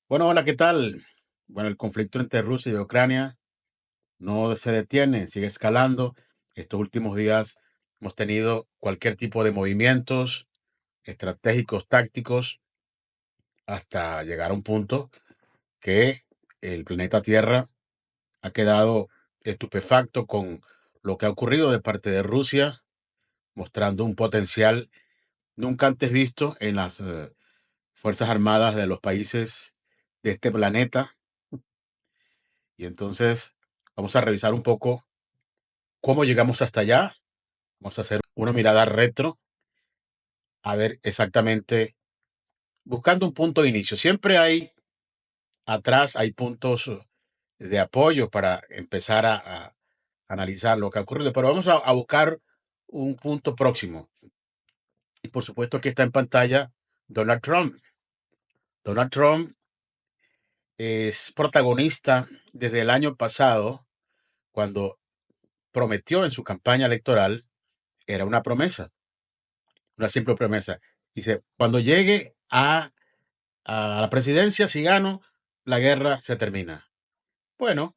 Bueno, hola, ¿qué tal? Bueno, el conflicto entre Rusia y Ucrania no se detiene, sigue escalando. Estos últimos días hemos tenido cualquier tipo de movimientos estratégicos, tácticos, hasta llegar a un punto que el planeta Tierra ha quedado estupefacto con lo que ha ocurrido de parte de Rusia, mostrando un potencial nunca antes visto en las Fuerzas Armadas de los países de este planeta. Y entonces vamos a revisar un poco cómo llegamos hasta allá. Vamos a hacer una mirada retro, a ver exactamente, buscando un punto de inicio. Siempre hay atrás, hay puntos de apoyo para empezar a analizar lo que ha ocurrido, pero vamos a buscar un punto próximo. Y por supuesto que está en pantalla Donald Trump. Donald Trump es protagonista desde el año pasado, cuando prometió en su campaña electoral, era una simple promesa. Dice, cuando llegue a la presidencia, si gano, la guerra se termina. Bueno,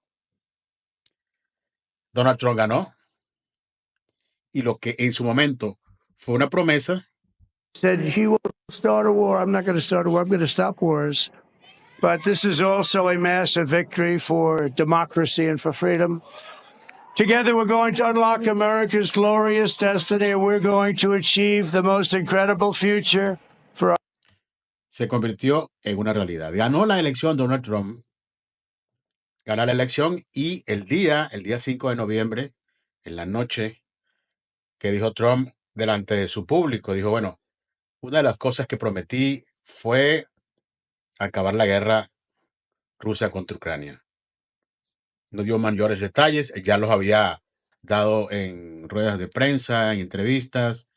Donald Trump ganó y lo que en su momento fue una promesa, said he will start a war. I'm not going to start a war. I'm going to stop wars. But this is also a massive victory for democracy and for freedom. Together, we're going to unlock America's glorious destiny, and we're going to achieve the most incredible future for our. se convirtió en una realidad. Ganó la elección Donald Trump, ganó la elección y el día 5 de noviembre, en la noche que dijo Trump delante de su público, dijo, bueno, una de las cosas que prometí fue acabar la guerra Rusia contra Ucrania. No dio mayores detalles, ya los había dado en ruedas de prensa, en entrevistas,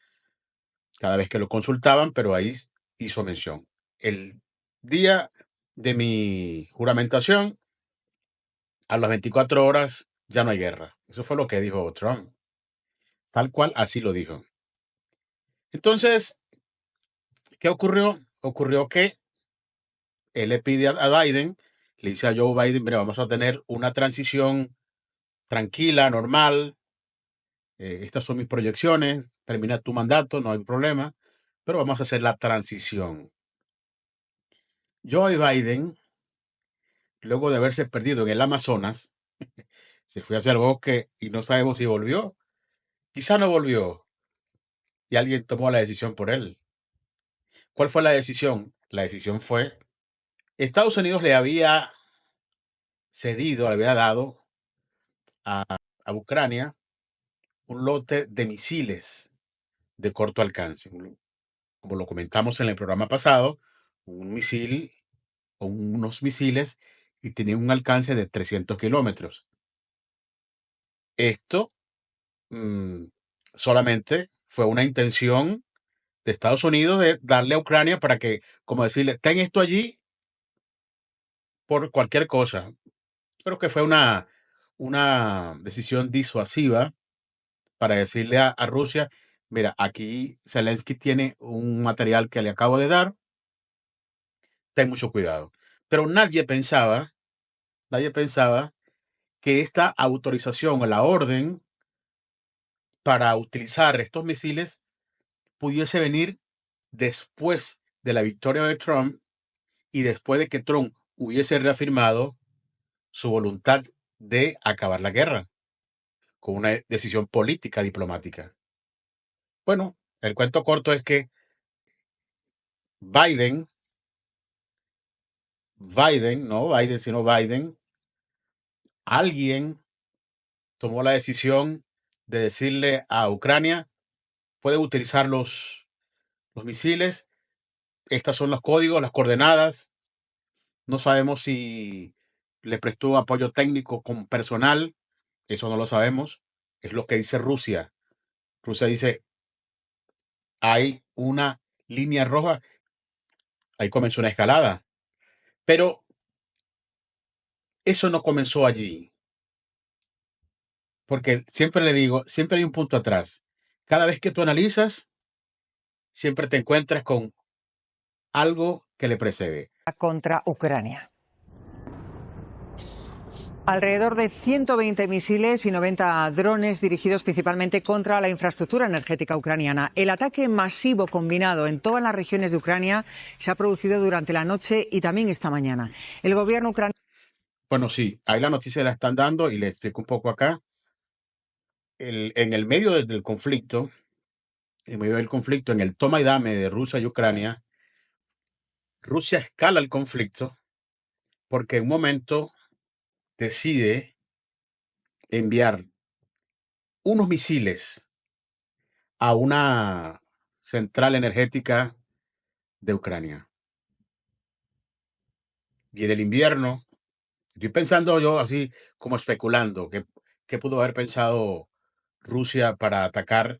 cada vez que lo consultaban, pero ahí hizo mención. El día de mi juramentación, a las 24 horas, ya no hay guerra. Eso fue lo que dijo Trump. Tal cual, así lo dijo. Entonces, ¿qué ocurrió? Ocurrió que él le pide a Biden, le dice a Joe Biden, mira, vamos a tener una transición tranquila, normal, estas son mis proyecciones, termina tu mandato, no hay problema, pero vamos a hacer la transición. Joe Biden, luego de haberse perdido en el Amazonas, se fue hacia el bosque y no sabemos si volvió. Quizá no volvió y alguien tomó la decisión por él. ¿Cuál fue la decisión? La decisión fue, Estados Unidos le había cedido, le había dado a Ucrania un lote de misiles de corto alcance. Como lo comentamos en el programa pasado, un misil o unos misiles y tenía un alcance de 300 kilómetros. Esto mm, solamente fue una intención de Estados Unidos de darle a Ucrania para que, como decirle, ten esto allí por cualquier cosa. Creo que fue una decisión disuasiva para decirle a Rusia, mira, aquí Zelensky tiene un material que le acabo de dar, ten mucho cuidado. Pero nadie pensaba que esta autorización o la orden para utilizar estos misiles pudiese venir después de la victoria de Trump y después de que Trump hubiese reafirmado su voluntad de acabar la guerra con una decisión política diplomática. Bueno, el cuento corto es que Biden, no Biden, sino Biden, alguien tomó la decisión de decirle a Ucrania, puede utilizar los misiles, estas son los códigos, las coordenadas, no sabemos si le prestó apoyo técnico con personal, eso no lo sabemos, es lo que dice Rusia. Rusia dice, hay una línea roja, ahí comenzó una escalada, pero eso no comenzó allí, porque siempre le digo, siempre hay un punto atrás. Cada vez que tú analizas, siempre te encuentras con algo que le precede. contra Ucrania. Alrededor de 120 misiles y 90 drones dirigidos principalmente contra la infraestructura energética ucraniana. El ataque masivo combinado en todas las regiones de Ucrania se ha producido durante la noche y también esta mañana. El gobierno ucraniano... Bueno, sí, ahí la noticia la están dando y le explico un poco acá. En el medio del conflicto, en el toma y dame de Rusia y Ucrania, Rusia escala el conflicto porque en un momento decide enviar unos misiles a una central energética de Ucrania. Viene el invierno. Estoy pensando yo así como especulando, ¿qué pudo haber pensado Rusia para atacar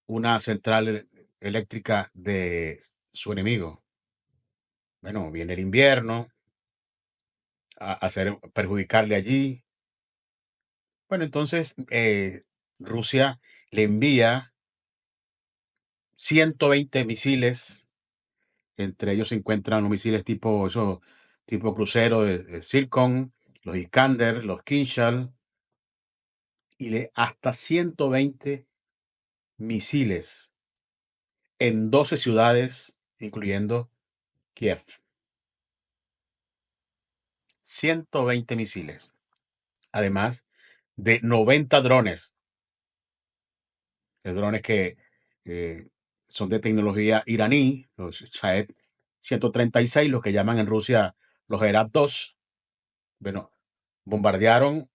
una central eléctrica de su enemigo? Bueno, viene el invierno, perjudicarle allí. Bueno, entonces Rusia le envía 120 misiles. Entre ellos se encuentran los misiles tipo crucero de Zircon, los Iskander, los Kinshal, y hasta 120 misiles en 12 ciudades, incluyendo Kiev. 120 misiles, además de 90 drones, que son de tecnología iraní, los Shahed 136, los que llaman en Rusia los Herab 2. Bueno, bombardearon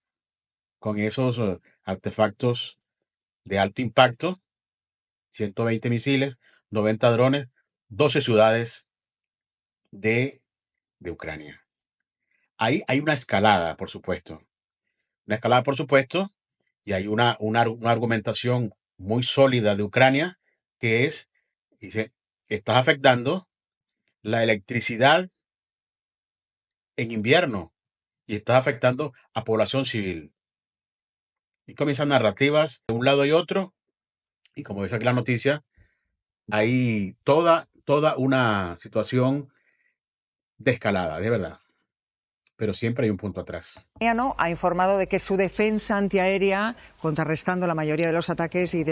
con esos artefactos de alto impacto, 120 misiles, 90 drones, 12 ciudades de Ucrania. Ahí hay una escalada, por supuesto. Y hay una argumentación muy sólida de Ucrania, que dice, estás afectando la electricidad en invierno y estás afectando a población civil. Y comienzan narrativas de un lado y otro, y como dice aquí la noticia, hay toda una situación de escalada, de verdad. Pero siempre hay un punto atrás. Ha informado de que su defensa antiaérea, contrarrestando la mayoría de los ataques y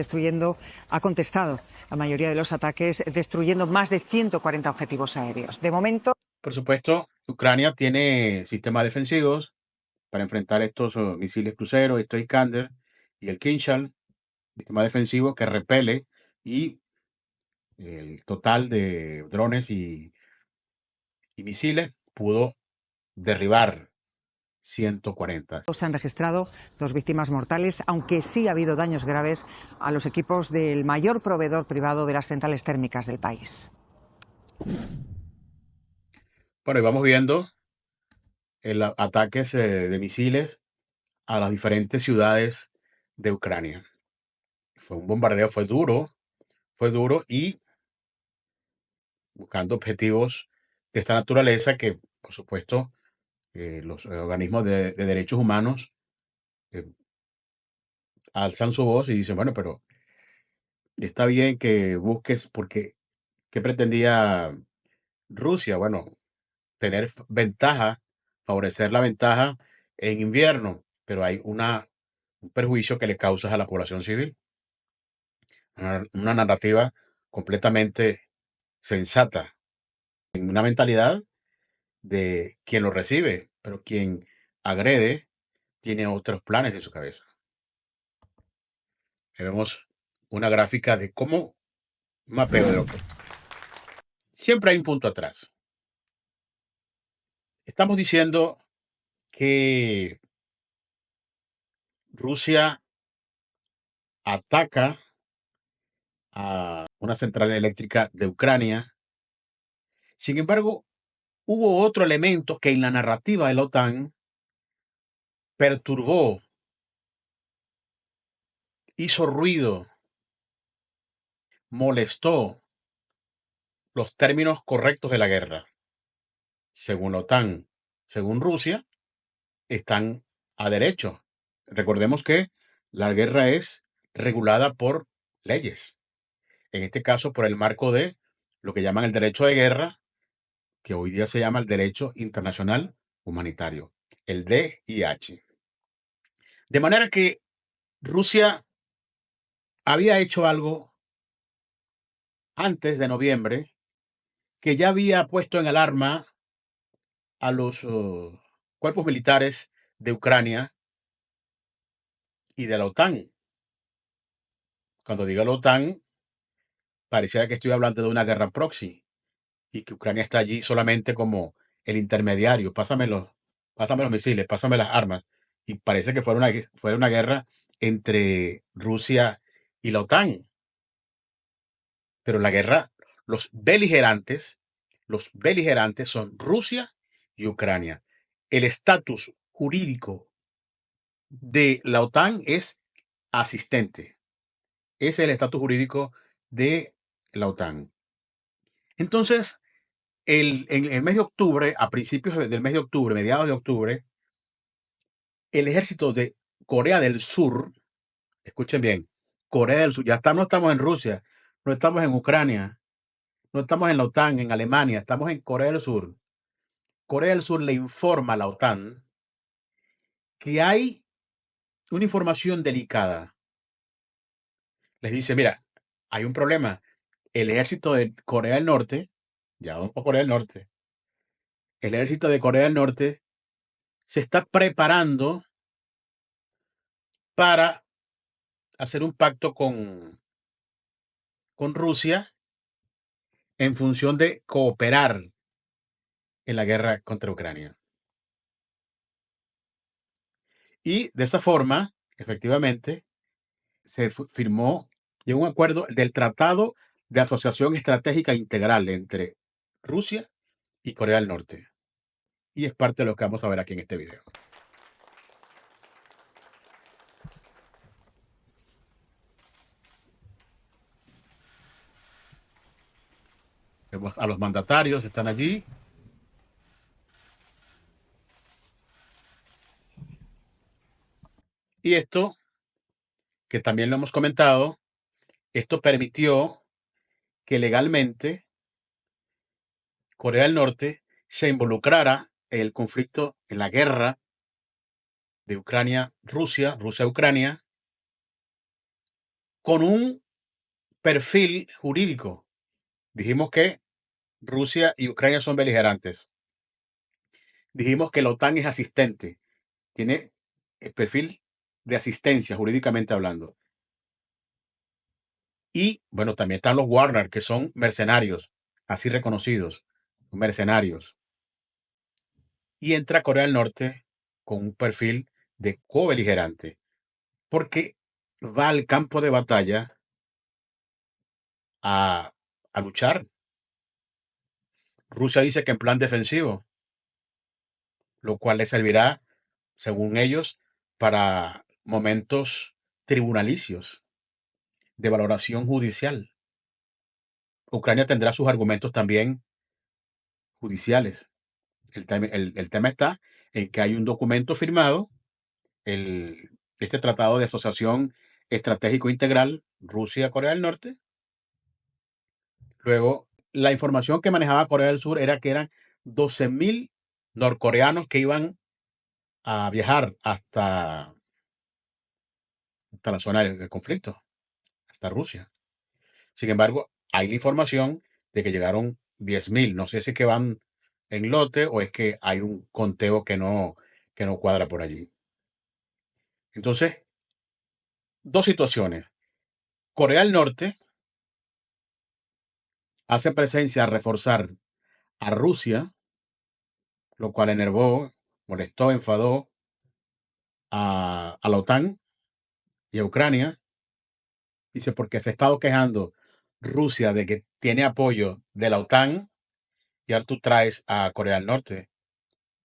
ha contestado la mayoría de los ataques, destruyendo más de 140 objetivos aéreos. De momento. Por supuesto, Ucrania tiene sistemas defensivos para enfrentar estos misiles cruceros, estos Iskander y el Kinshal, sistema defensivo que repele, y el total de drones y misiles pudo derribar 140. Se han registrado 2 víctimas mortales, aunque sí ha habido daños graves a los equipos del mayor proveedor privado de las centrales térmicas del país. Bueno, y vamos viendo ataques de misiles a las diferentes ciudades de Ucrania. Fue un bombardeo, fue duro y buscando objetivos de esta naturaleza que, por supuesto, los organismos de derechos humanos alzan su voz y dicen, bueno, pero está bien que busques, porque ¿qué pretendía Rusia? Bueno, tener ventaja, favorecer la ventaja en invierno, pero hay un perjuicio que le causas a la población civil. Una narrativa completamente sensata, en una mentalidad de quien lo recibe, pero quien agrede tiene otros planes en su cabeza. Vemos una gráfica de cómo mapeo de lo que siempre hay un punto atrás. Estamos diciendo que Rusia ataca a una central eléctrica de Ucrania. Sin embargo, hubo otro elemento que en la narrativa de la OTAN perturbó, hizo ruido, molestó los términos correctos de la guerra. Según la OTAN, según Rusia, están a derecho. Recordemos que la guerra es regulada por leyes. En este caso, por el marco de lo que llaman el derecho de guerra, que hoy día se llama el Derecho Internacional Humanitario, el DIH. De manera que Rusia había hecho algo antes de noviembre que ya había puesto en alarma a los cuerpos militares de Ucrania y de la OTAN. Cuando digo la OTAN, parecía que estoy hablando de una guerra proxy y que Ucrania está allí solamente como el intermediario. Pásame los misiles, pásame las armas. Y parece que fuera una guerra entre Rusia y la OTAN. Pero la guerra, los beligerantes son Rusia y Ucrania. El estatus jurídico de la OTAN es asistente. Ese es el estatus jurídico de la OTAN. Entonces, en el mes de octubre, a principios del mes de octubre, mediados de octubre, el ejército de Corea del Sur, escuchen bien, Corea del Sur, no estamos en Rusia, no estamos en Ucrania, no estamos en la OTAN, en Alemania, estamos en Corea del Sur. Corea del Sur le informa a la OTAN que hay una información delicada. Les dice, mira, hay un problema. El ejército de Corea del Norte, ya vamos a Corea del Norte, el ejército de Corea del Norte se está preparando para hacer un pacto con Rusia en función de cooperar en la guerra contra Ucrania. Y de esa forma, efectivamente, se firmó un acuerdo del Tratado de Asociación Estratégica Integral entre Rusia y Corea del Norte. Y es parte de lo que vamos a ver aquí en este video. Vemos a los mandatarios, están allí. Y esto, que también lo hemos comentado, esto permitió que legalmente Corea del Norte se involucrara en el conflicto, en la guerra de Ucrania-Rusia, Rusia-Ucrania, con un perfil jurídico. Dijimos que Rusia y Ucrania son beligerantes. Dijimos que la OTAN es asistente, tiene el perfil de asistencia jurídicamente hablando. Y bueno, también están los Wagner, que son mercenarios, así reconocidos, mercenarios. Y entra Corea del Norte con un perfil de co-beligerante, porque va al campo de batalla a luchar. Rusia dice que en plan defensivo, lo cual le servirá, según ellos, para momentos tribunalicios de valoración judicial. Ucrania tendrá sus argumentos también judiciales. El tema está en que hay un documento firmado, este Tratado de Asociación Estratégico Integral Rusia-Corea del Norte. Luego, la información que manejaba Corea del Sur era que eran 12,000 norcoreanos que iban a viajar hasta la zona del conflicto, hasta Rusia. Sin embargo, hay la información de que llegaron 10,000. No sé si es que van en lote o es que hay un conteo que no cuadra por allí. Entonces, dos situaciones. Corea del Norte hace presencia a reforzar a Rusia, lo cual enervó, molestó, enfadó a la OTAN y a Ucrania. Dice, porque se ha estado quejando Rusia de que tiene apoyo de la OTAN y ahora tú traes a Corea del Norte.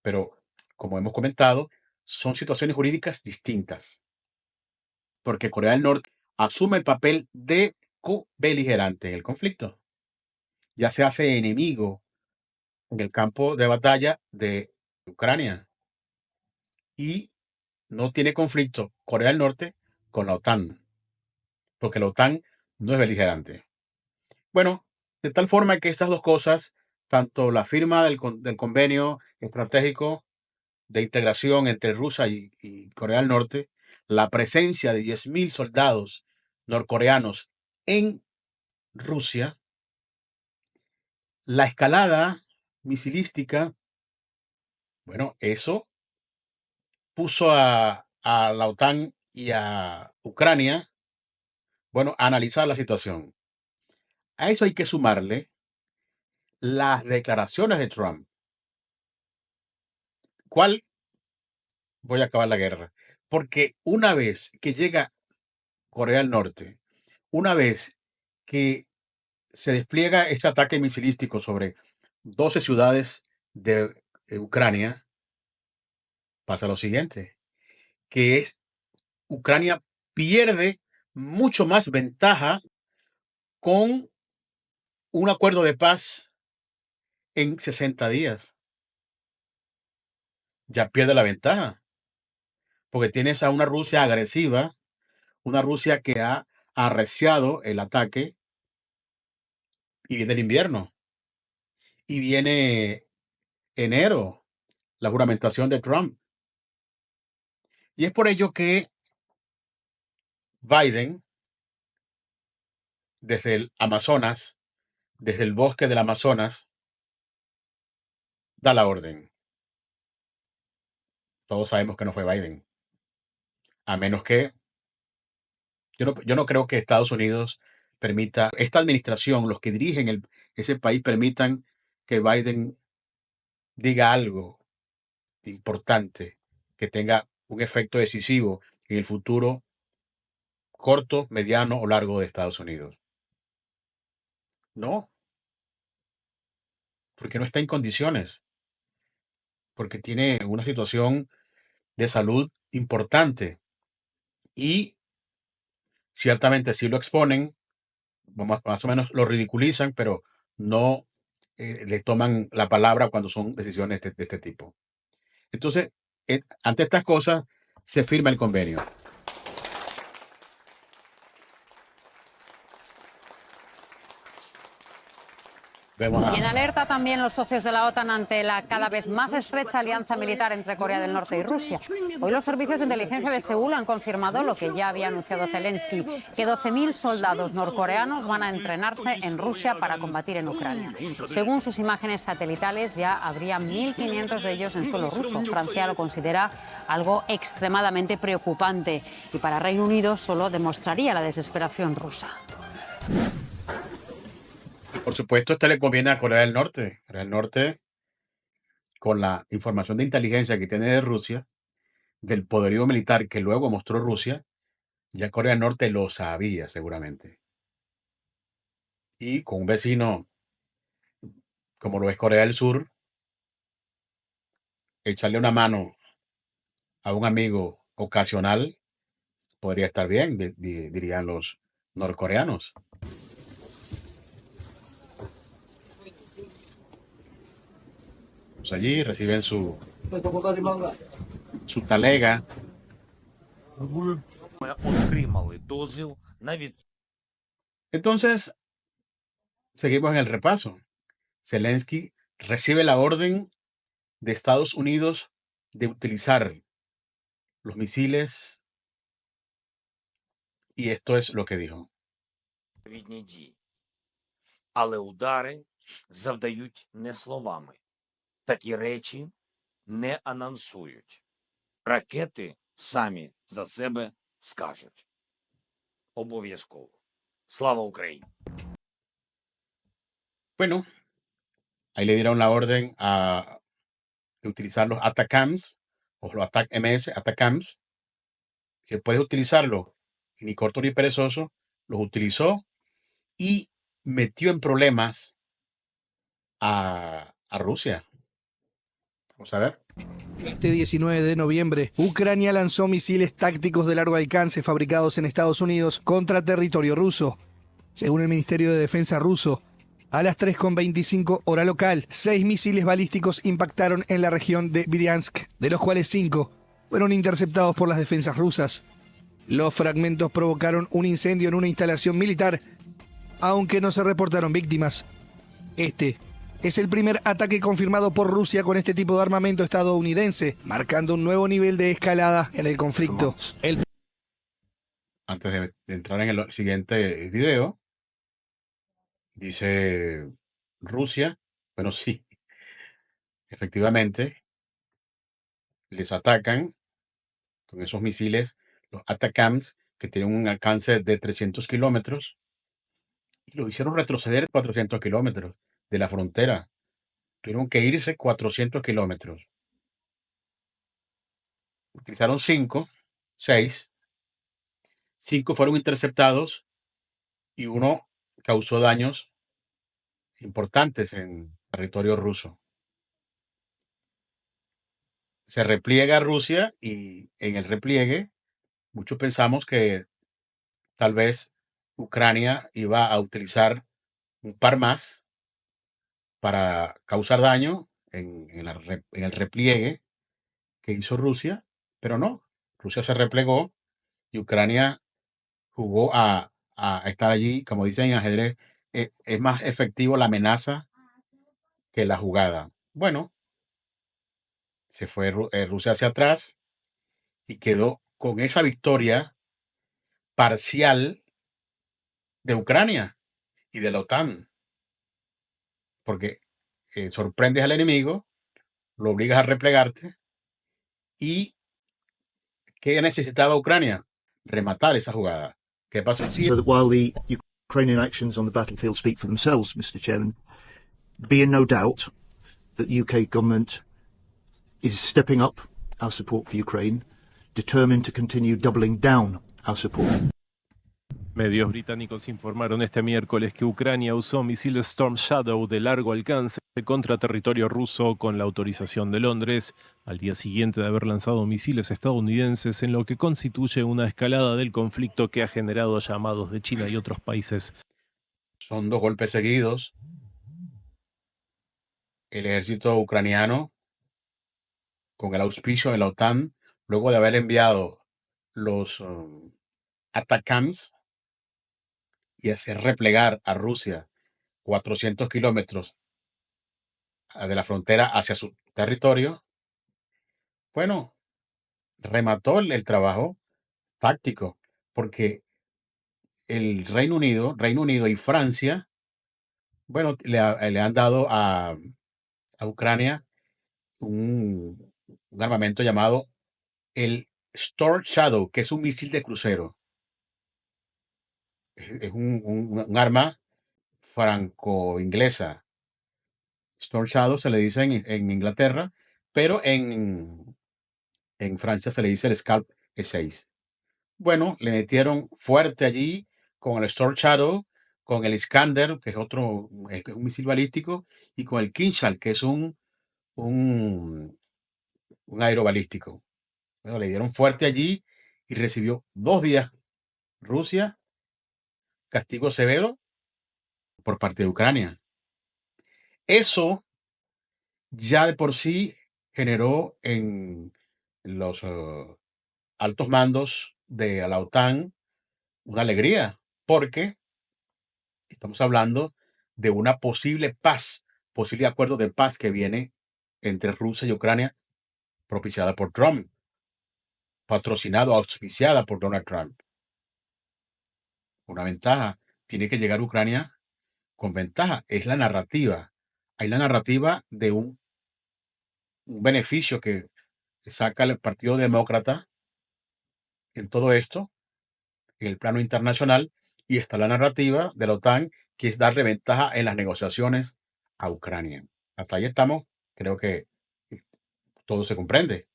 Pero, como hemos comentado, son situaciones jurídicas distintas, porque Corea del Norte asume el papel de co-beligerante en el conflicto. Ya se hace enemigo en el campo de batalla de Ucrania y no tiene conflicto Corea del Norte con la OTAN, porque la OTAN no es beligerante. Bueno, de tal forma que estas dos cosas tanto la firma del convenio estratégico de integración entre Rusia y Corea del Norte, la presencia de 10.000 soldados norcoreanos en Rusia, la escalada misilística, bueno, eso puso a la OTAN y a Ucrania, bueno, a analizar la situación. A eso hay que sumarle las declaraciones de Trump. ¿Cuál? Voy a acabar la guerra. Porque una vez que llega Corea del Norte, una vez que se despliega este ataque misilístico sobre 12 ciudades de Ucrania, pasa lo siguiente, que es Ucrania pierde mucho más ventaja con un acuerdo de paz en 60 días. Ya pierde la ventaja, porque tienes a una Rusia agresiva, una Rusia que ha arreciado el ataque, y viene el invierno, y viene enero, la juramentación de Trump. Y es por ello que Biden, desde el Amazonas, desde el bosque del Amazonas, da la orden. Todos sabemos que no fue Biden. A menos que yo no creo que Estados Unidos permita, esta administración, los que dirigen ese país, permitan que Biden diga algo importante que tenga un efecto decisivo en el futuro corto, mediano o largo de Estados Unidos. No, porque no está en condiciones, porque tiene una situación de salud importante y ciertamente sí lo exponen, más o menos lo ridiculizan, pero no le toman la palabra cuando son decisiones de este tipo. Entonces, ante estas cosas, se firma el convenio. Y en alerta también los socios de la OTAN ante la cada vez más estrecha alianza militar entre Corea del Norte y Rusia. Hoy los servicios de inteligencia de Seúl han confirmado lo que ya había anunciado Zelensky, que 12.000 soldados norcoreanos van a entrenarse en Rusia para combatir en Ucrania. Según sus imágenes satelitales, ya habría 1.500 de ellos en suelo ruso. Francia lo considera algo extremadamente preocupante y para Reino Unido solo demostraría la desesperación rusa. Por supuesto, esto le conviene a Corea del Norte. Corea del Norte, con la información de inteligencia que tiene de Rusia, del poderío militar que luego mostró Rusia, ya Corea del Norte lo sabía seguramente. Y con un vecino como lo es Corea del Sur, echarle una mano a un amigo ocasional podría estar bien, dirían los norcoreanos. Pues allí reciben su talega. Entonces, seguimos en el repaso. Zelensky recibe la orden de Estados Unidos de utilizar los misiles y esto es lo que dijo. Але удари завдають не словами. Такі речі не анонсують. Ракети самі за себе скажуть. Обов'язково. Слава Україні! Bueno, ahí le dieron la orden de utilizar los ATACMS o los ATAC-MS, ATACMS. Si puedes utilizarlo, y ni corto ni perezoso, los utilizó y metió en problemas a Rusia. Vamos a ver. Este 19 de noviembre, Ucrania lanzó misiles tácticos de largo alcance fabricados en Estados Unidos contra territorio ruso. Según el Ministerio de Defensa ruso, a las 3:25 hora local, 6 misiles balísticos impactaron en la región de Bryansk, de los cuales 5 fueron interceptados por las defensas rusas. Los fragmentos provocaron un incendio en una instalación militar, aunque no se reportaron víctimas. Este Es el primer ataque confirmado por Rusia con este tipo de armamento estadounidense, marcando un nuevo nivel de escalada en el conflicto. Antes de entrar en el siguiente video, dice Rusia, bueno, sí, efectivamente, les atacan con esos misiles, los ATACMS, que tienen un alcance de 300 kilómetros, y lo hicieron retroceder 400 kilómetros de la frontera. Tuvieron que irse 400 kilómetros. Utilizaron 6. 5 fueron interceptados y uno causó daños importantes en territorio ruso. Se repliega Rusia y en el repliegue muchos pensamos que tal vez Ucrania iba a utilizar un par más para causar daño en el repliegue que hizo Rusia, pero no. Rusia se replegó y Ucrania jugó a estar allí, como dicen en ajedrez, es más efectivo la amenaza que la jugada. Bueno, se fue Rusia hacia atrás y quedó con esa victoria parcial de Ucrania y de la OTAN, porque sorprendes al enemigo, lo obligas a replegarte y ¿qué necesitaba Ucrania? Rematar esa jugada. ¿Qué pasó? So that while the Ukrainian actions on the battlefield speak for themselves, Mr. Chairman, be in no doubt that the UK government is stepping up our support for Ukraine, determined to continue doubling down our support. Medios británicos informaron este miércoles que Ucrania usó misiles Storm Shadow de largo alcance contra territorio ruso con la autorización de Londres, al día siguiente de haber lanzado misiles estadounidenses, en lo que constituye una escalada del conflicto que ha generado llamados de China y otros países. Son 2 golpes seguidos. El ejército ucraniano, con el auspicio de la OTAN, luego de haber enviado los ATACMS y hacer replegar a Rusia 400 kilómetros de la frontera hacia su territorio, bueno, remató el trabajo táctico, porque el Reino Unido y Francia, bueno, le han dado a Ucrania un armamento llamado el Storm Shadow, que es un misil de crucero. Es un arma franco-inglesa. Storm Shadow se le dice en Inglaterra, pero en Francia se le dice el Scalp E6. Bueno, le metieron fuerte allí con el Storm Shadow, con el Iskander, que es otro, es un misil balístico, y con el Kinzhal, que es un aerobalístico. Bueno, le dieron fuerte allí y recibió 2 días Rusia castigo severo por parte de Ucrania. Eso ya de por sí generó en los altos mandos de la OTAN una alegría, porque estamos hablando de una posible paz, posible acuerdo de paz que viene entre Rusia y Ucrania, propiciada por Trump, patrocinado, auspiciada por Donald Trump. Una ventaja, tiene que llegar Ucrania con ventaja, es la narrativa. Hay la narrativa de un beneficio que saca el Partido Demócrata en todo esto, en el plano internacional, y está la narrativa de la OTAN, que es darle ventaja en las negociaciones a Ucrania. Hasta ahí estamos, creo que todo se comprende.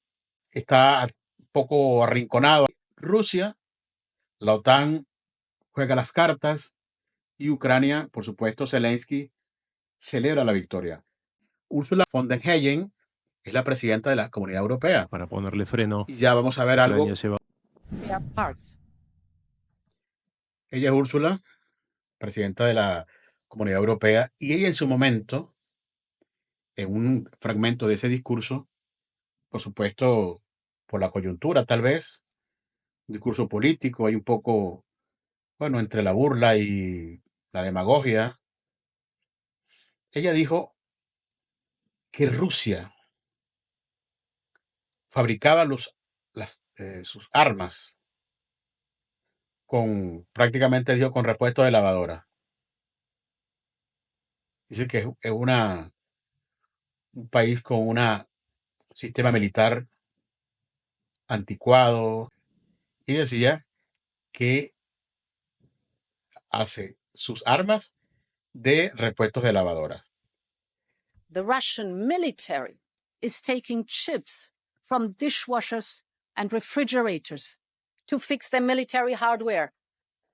Está un poco arrinconado. Rusia, la OTAN juega las cartas y Ucrania, por supuesto, Zelensky celebra la victoria. Ursula von der Leyen es la presidenta de la Comunidad Europea. Para ponerle freno, Y ya vamos a ver algo. Ucrania lleva Ella es Úrsula, presidenta de la Comunidad Europea, y ella en su momento, en un fragmento de ese discurso, por supuesto, por la coyuntura tal vez, un discurso político, hay un poco, bueno, entre la burla y la demagogia, ella dijo que Rusia fabricaba sus armas prácticamente dijo, con repuesto de lavadora. Dice que es un país con un sistema militar anticuado, y decía que hace sus armas de repuestos de lavadoras. The Russian military is taking chips from dishwashers and refrigerators to fix their military hardware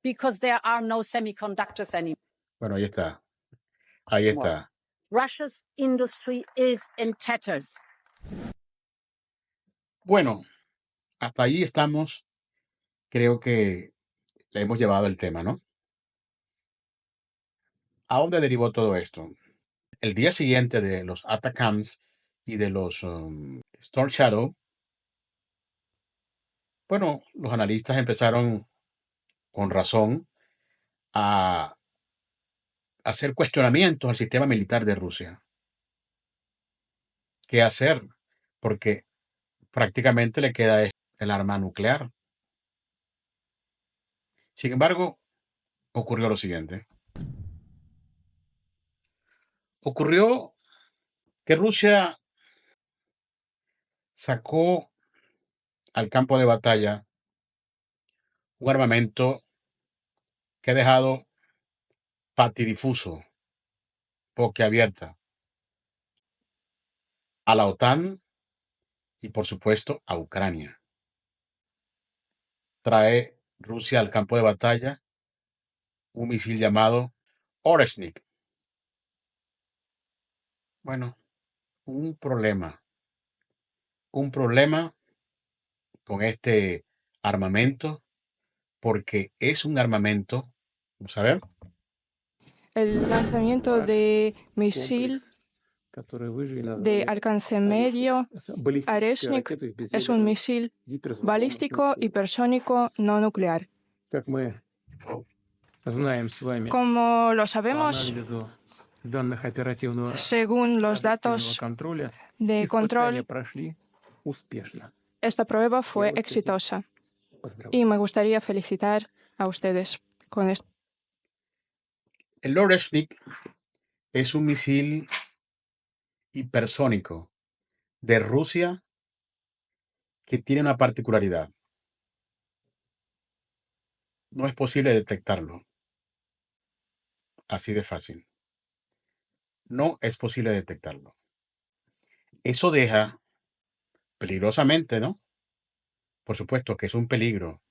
because there are no semiconductors anymore. Bueno, ahí está. Ahí está. Russia's industry is in tatters. Bueno, hasta ahí estamos. Creo que le hemos llevado el tema, ¿no? ¿A dónde derivó todo esto? El día siguiente de los ATACMS y de los Storm Shadow, bueno, los analistas empezaron con razón a hacer cuestionamientos al sistema militar de Rusia. ¿Qué hacer? Porque prácticamente le queda el arma nuclear. Sin embargo, ocurrió lo siguiente. Ocurrió que Rusia sacó al campo de batalla un armamento que ha dejado patidifuso, boquiabierta, a la OTAN y, por supuesto, a Ucrania. Trae Rusia al campo de batalla un misil llamado Oreshnik. Bueno, un problema con este armamento, porque es un armamento, vamos a ver, El lanzamiento de misil de alcance medio Oreshnik es un misil balístico hipersónico no nuclear. Como lo sabemos, según los datos de control, esta prueba fue exitosa. Y me gustaría felicitar a ustedes con esto. el Oreshnik es un misil hipersónico de Rusia que tiene una particularidad. No es posible detectarlo. Así de fácil. No es posible detectarlo. Eso deja peligrosamente, ¿no? Por supuesto que es un peligro.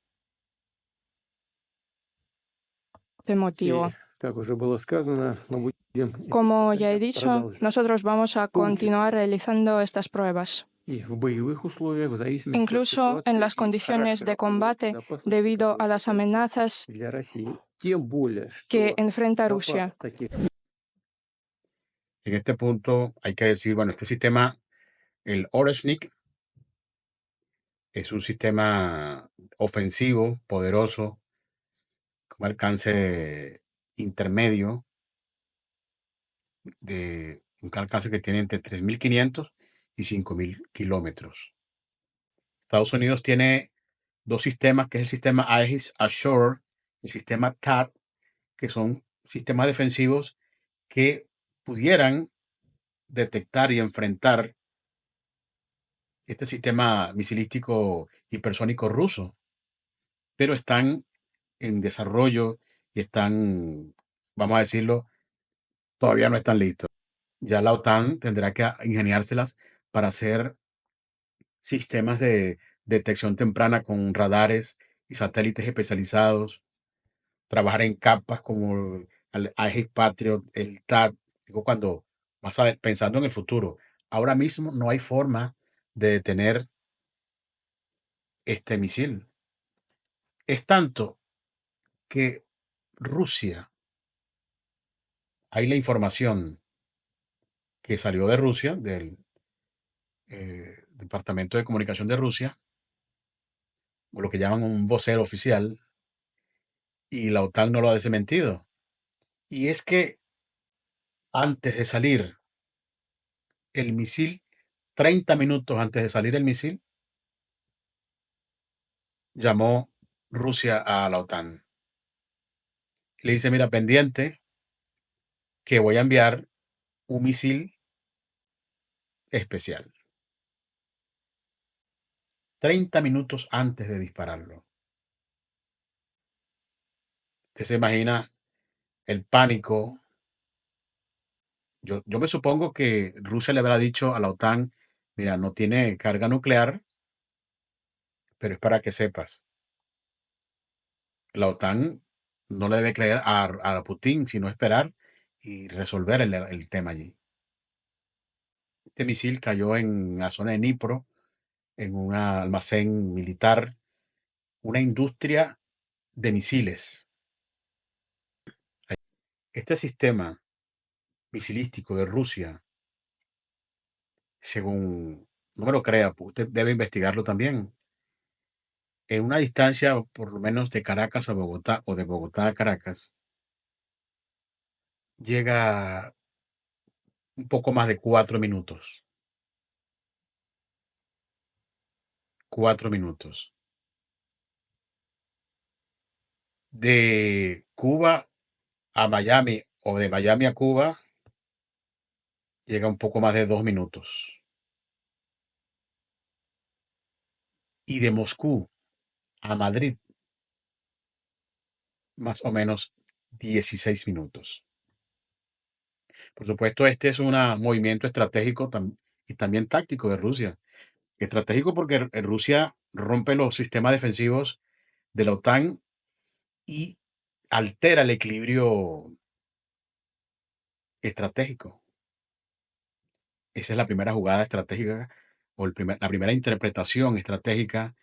Este motivo. Como ya he dicho, nosotros vamos a continuar realizando estas pruebas. Incluso en las condiciones de combate, debido a las amenazas que enfrenta Rusia. En este punto hay que decir, bueno, este sistema, el Oreshnik, es un sistema ofensivo, poderoso, con alcance intermedio, de un alcance que tiene entre 3.500 y 5.000 kilómetros. Estados Unidos tiene dos sistemas, que es el sistema Aegis Ashore y el sistema THAAD, que son sistemas defensivos que pudieran detectar y enfrentar este sistema misilístico hipersónico ruso, pero están en desarrollo y están, vamos a decirlo, todavía no están listos. Ya la OTAN tendrá que ingeniárselas para hacer sistemas de detección temprana con radares y satélites especializados, trabajar en capas como el Aegis Patriot, el THAAD, digo, cuando pensando en el futuro. Ahora mismo no hay forma de detener este misil. Es tanto que Rusia, hay la información que salió de Rusia, del Departamento de Comunicación de Rusia, o lo que llaman un vocero oficial, y la OTAN no lo ha desmentido. Y es que antes de salir el misil 30 minutos antes de salir el misil, llamó Rusia a la OTAN. Le dice, mira, pendiente, que voy a enviar un misil especial. 30 minutos antes de dispararlo. Usted se imagina el pánico. Yo me supongo que Rusia le habrá dicho a la OTAN, mira, no tiene carga nuclear, pero es para que sepas. La OTAN no le debe creer a Putin, sino esperar y resolver el tema allí. Este misil cayó en la zona de Dnipro, en un almacén militar, una industria de misiles. Este sistema misilístico de Rusia, según, no me lo crea, usted debe investigarlo también. En una distancia, por lo menos de Caracas a Bogotá o de Bogotá a Caracas, llega un poco más de 4 minutos. 4 minutos. De Cuba a Miami o de Miami a Cuba, llega un poco más de 2 minutos. Y de Moscú a Madrid, más o menos 16 minutos. Por supuesto, este es un movimiento estratégico y también táctico de Rusia. Estratégico porque Rusia rompe los sistemas defensivos de la OTAN y altera el equilibrio estratégico. Esa es la primera jugada estratégica o la primera interpretación estratégica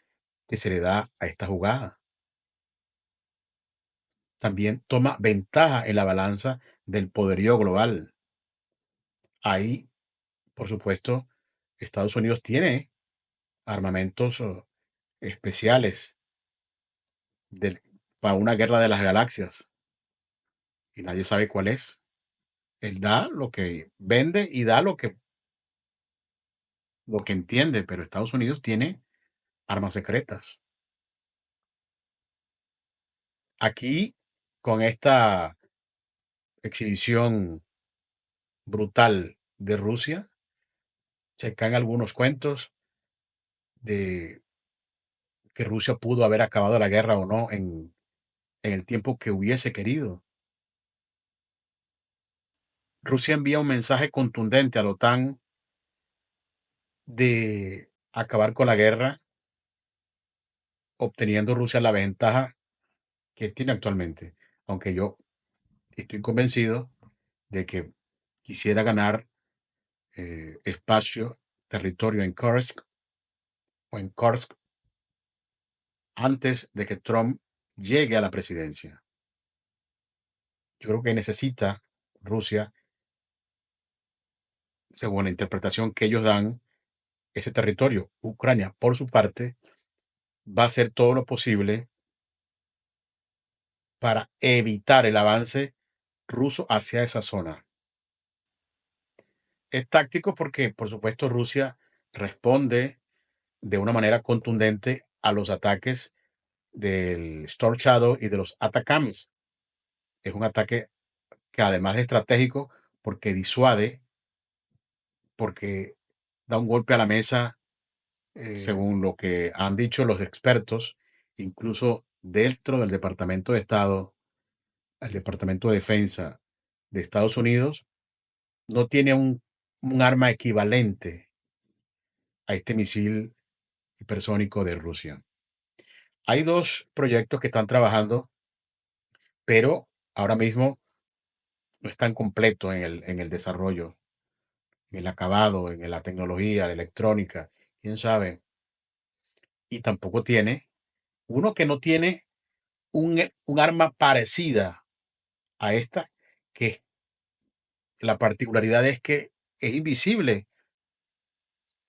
que se le da a esta jugada. También toma ventaja en la balanza del poderío global. Ahí, por supuesto, Estados Unidos tiene armamentos especiales para una guerra de las galaxias y nadie sabe cuál es. Él da lo que vende y da lo que entiende, pero Estados Unidos tiene armas secretas. Aquí, con esta exhibición brutal de Rusia, se caen algunos cuentos de que Rusia pudo haber acabado la guerra o no en el tiempo que hubiese querido. Rusia envía un mensaje contundente a la OTAN de acabar con la guerra, obteniendo Rusia la ventaja que tiene actualmente, aunque yo estoy convencido de que quisiera ganar espacio, territorio en Kursk antes de que Trump llegue a la presidencia. Yo creo que necesita Rusia, según la interpretación que ellos dan, ese territorio. Ucrania, por su parte, va a hacer todo lo posible para evitar el avance ruso hacia esa zona. Es táctico porque, por supuesto, Rusia responde de una manera contundente a los ataques del Storm Shadow y de los ATACMS. Es un ataque que además es estratégico porque disuade, porque da un golpe a la mesa, según lo que han dicho los expertos, incluso dentro del Departamento de Estado, el Departamento de Defensa de Estados Unidos, no tiene un arma equivalente a este misil hipersónico de Rusia. Hay 2 proyectos que están trabajando, pero ahora mismo no están completos en el desarrollo, en el acabado, en la tecnología, la electrónica, quién sabe. Y tampoco tiene uno que no tiene un arma parecida a esta, que la particularidad es que es invisible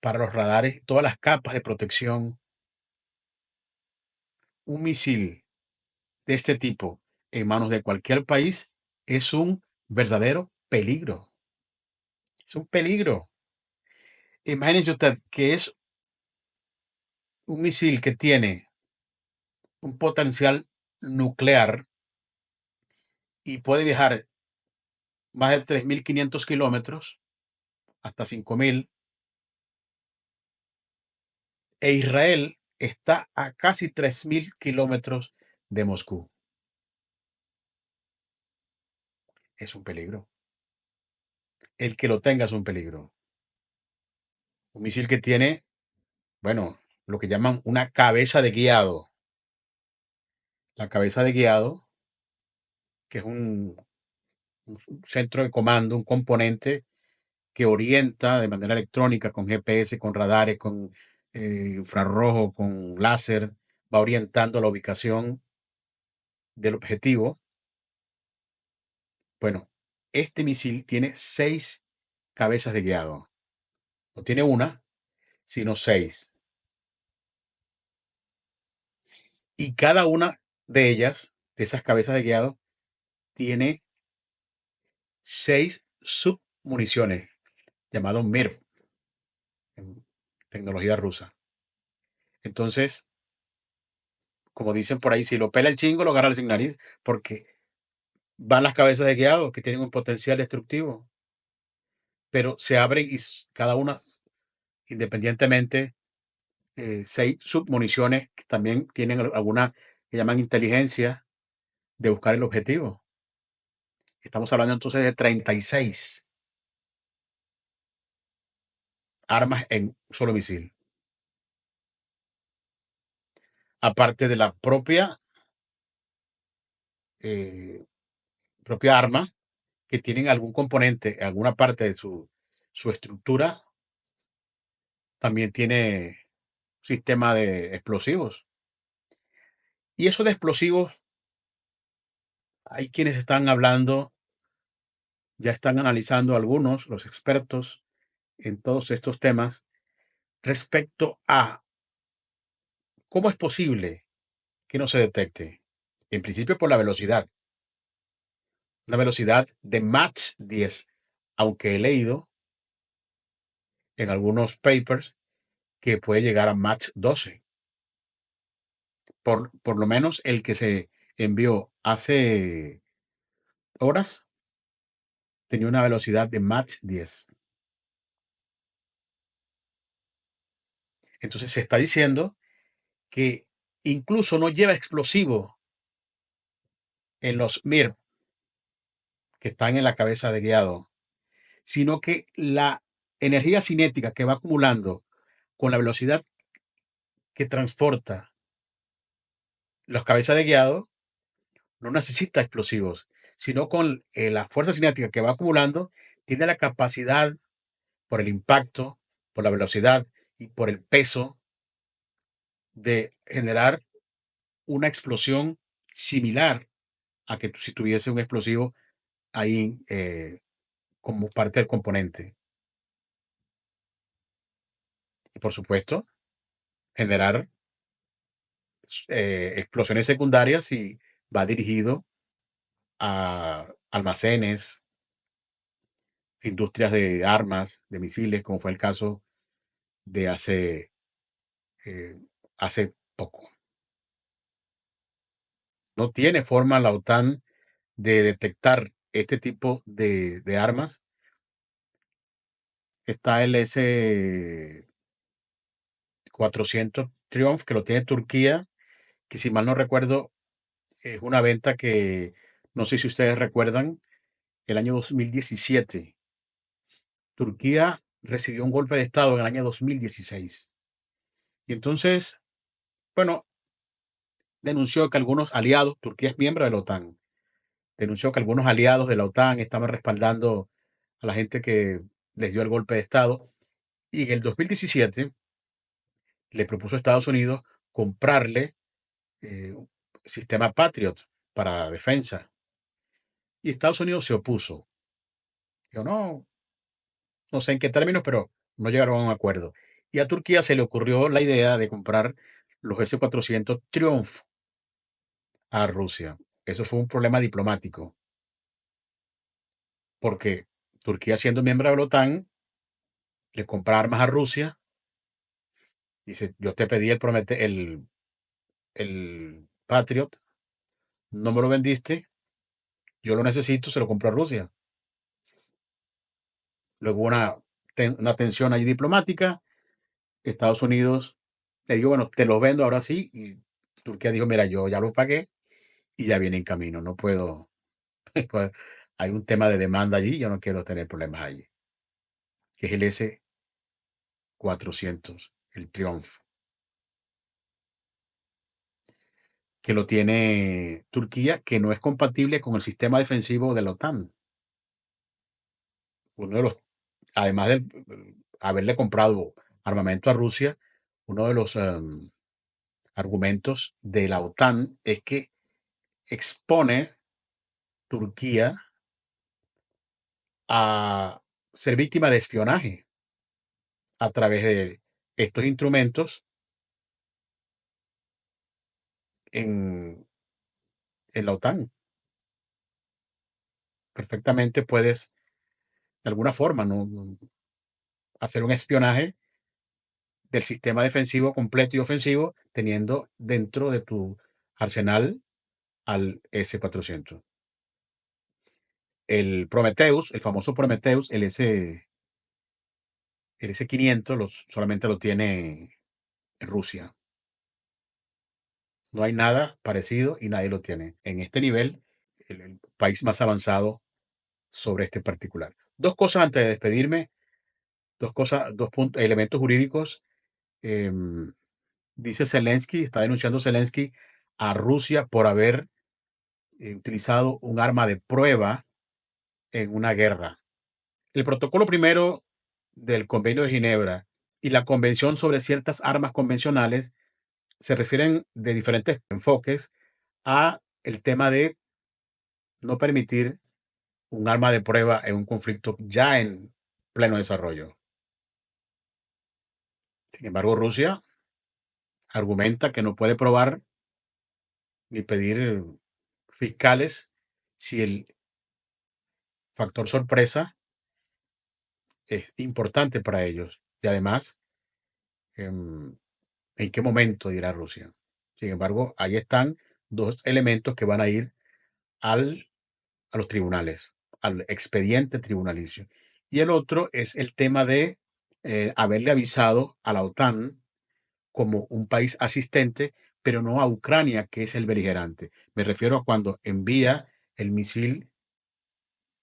para los radares, todas las capas de protección. Un misil de este tipo en manos de cualquier país es un verdadero peligro. Es un peligro. Imagínense usted que es un misil que tiene un potencial nuclear y puede viajar más de 3.500 kilómetros, hasta 5.000, e Israel está a casi 3.000 kilómetros de Moscú. Es un peligro. El que lo tenga es un peligro. Un misil que tiene, bueno, lo que llaman una cabeza de guiado. La cabeza de guiado, que es un centro de comando, un componente que orienta de manera electrónica, con GPS, con radares, con infrarrojo, con láser, va orientando la ubicación del objetivo. Bueno, este misil tiene 6 cabezas de guiado. No tiene una, sino 6. Y cada una de ellas, de esas cabezas de guiado, tiene 6 submuniciones, llamado MIRV, en tecnología rusa. Entonces, como dicen por ahí, si lo pela el chingo, lo agarra sin nariz, porque van las cabezas de guiado que tienen un potencial destructivo, pero se abren y cada una, independientemente, 6 submuniciones que también tienen alguna que llaman inteligencia de buscar el objetivo. Estamos hablando entonces de 36 armas en un solo misil. Aparte de la propia arma, que tienen algún componente, alguna parte de su estructura, también tiene sistema de explosivos. Y eso de explosivos, hay quienes están hablando, ya están analizando algunos, los expertos en todos estos temas, respecto a cómo es posible que no se detecte. En principio por la velocidad. Una velocidad de Mach 10, aunque he leído en algunos papers que puede llegar a Mach 12. Por lo menos el que se envió hace horas tenía una velocidad de Mach 10. Entonces se está diciendo que incluso no lleva explosivo en los MIRV que están en la cabeza de guiado, sino que la energía cinética que va acumulando con la velocidad que transporta las cabezas de guiado no necesita explosivos, sino con la fuerza cinética que va acumulando, tiene la capacidad, por el impacto, por la velocidad y por el peso, de generar una explosión similar a que si tuviese un explosivo ahí como parte del componente. Y por supuesto, generar explosiones secundarias si va dirigido a almacenes, industrias de armas, de misiles, como fue el caso de hace poco. No tiene forma la OTAN de detectar este tipo de armas. Está el S-400 Triumph, que lo tiene Turquía, que si mal no recuerdo, es una venta que, no sé si ustedes recuerdan, el año 2017. Turquía recibió un golpe de Estado en el año 2016. Y entonces, bueno, denunció que algunos aliados, Turquía es miembro de la OTAN, denunció que algunos aliados de la OTAN estaban respaldando a la gente que les dio el golpe de Estado. Y en el 2017 le propuso a Estados Unidos comprarle un sistema Patriot para defensa. Y Estados Unidos se opuso. Dijo, no sé en qué términos, pero no llegaron a un acuerdo. Y a Turquía se le ocurrió la idea de comprar los S-400 Triumph a Rusia. Eso fue un problema diplomático, porque Turquía, siendo miembro de la OTAN, le compra armas a Rusia. Dice, yo te pedí el Patriot, no me lo vendiste, yo lo necesito, se lo compro a Rusia. Luego una tensión ahí diplomática. Estados Unidos le dijo, bueno, te lo vendo ahora sí. Y Turquía dijo, mira, yo ya lo pagué y ya viene en camino. No puedo. Pues, hay un tema de demanda allí. Yo no quiero tener problemas allí. Que es el S-400, el Triumph. Que lo tiene Turquía, que no es compatible con el sistema defensivo de la OTAN. Uno de los, además de haberle comprado armamento a Rusia, uno de los argumentos de la OTAN es que expone Turquía a ser víctima de espionaje a través de estos instrumentos en la OTAN. Perfectamente puedes, de alguna forma, ¿no?, hacer un espionaje del sistema defensivo completo y ofensivo teniendo dentro de tu arsenal al S-400. El Prometheus, el famoso Prometheus, el S-500 solamente lo tiene en Rusia. No hay nada parecido y nadie lo tiene. En este nivel, el país más avanzado sobre este particular. Dos cosas antes de despedirme, elementos jurídicos. Dice Zelensky, está denunciando Zelensky a Rusia por haber utilizado un arma de prueba en una guerra. El protocolo primero del Convenio de Ginebra y la Convención sobre ciertas armas convencionales se refieren de diferentes enfoques a el tema de no permitir un arma de prueba en un conflicto ya en pleno desarrollo. Sin embargo, Rusia argumenta que no puede probar ni pedir fiscales si el factor sorpresa es importante para ellos. Y además, ¿en qué momento dirá Rusia? Sin embargo, ahí están dos elementos que van a ir a los tribunales, al expediente tribunalicio. Y el otro es el tema de haberle avisado a la OTAN como un país asistente, pero no a Ucrania, que es el beligerante. Me refiero a cuando envía el misil,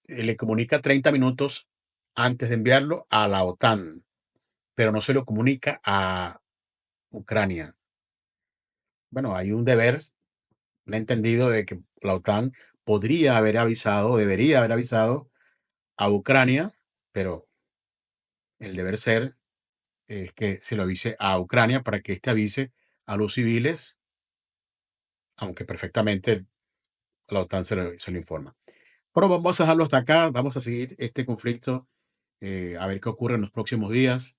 le comunica 30 minutos antes de enviarlo a la OTAN, pero no se lo comunica a Ucrania. Bueno, hay un deber, un entendido de que la OTAN podría haber avisado, debería haber avisado a Ucrania, pero el deber ser es que se lo avise a Ucrania para que éste avise a los civiles, aunque perfectamente la OTAN se lo informa. Bueno, vamos a dejarlo hasta acá, vamos a seguir este conflicto, a ver qué ocurre en los próximos días.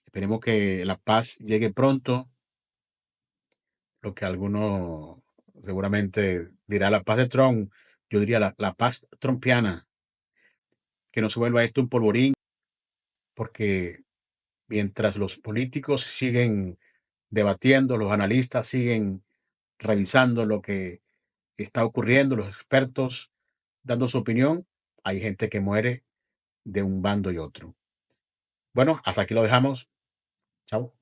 Esperemos que la paz llegue pronto, lo que alguno seguramente dirá la paz de Trump, yo diría la paz trumpiana, que no se vuelva esto un polvorín, porque mientras los políticos siguen debatiendo, los analistas siguen revisando lo que está ocurriendo, los expertos dando su opinión, hay gente que muere de un bando y otro. Bueno, hasta aquí lo dejamos. Chao.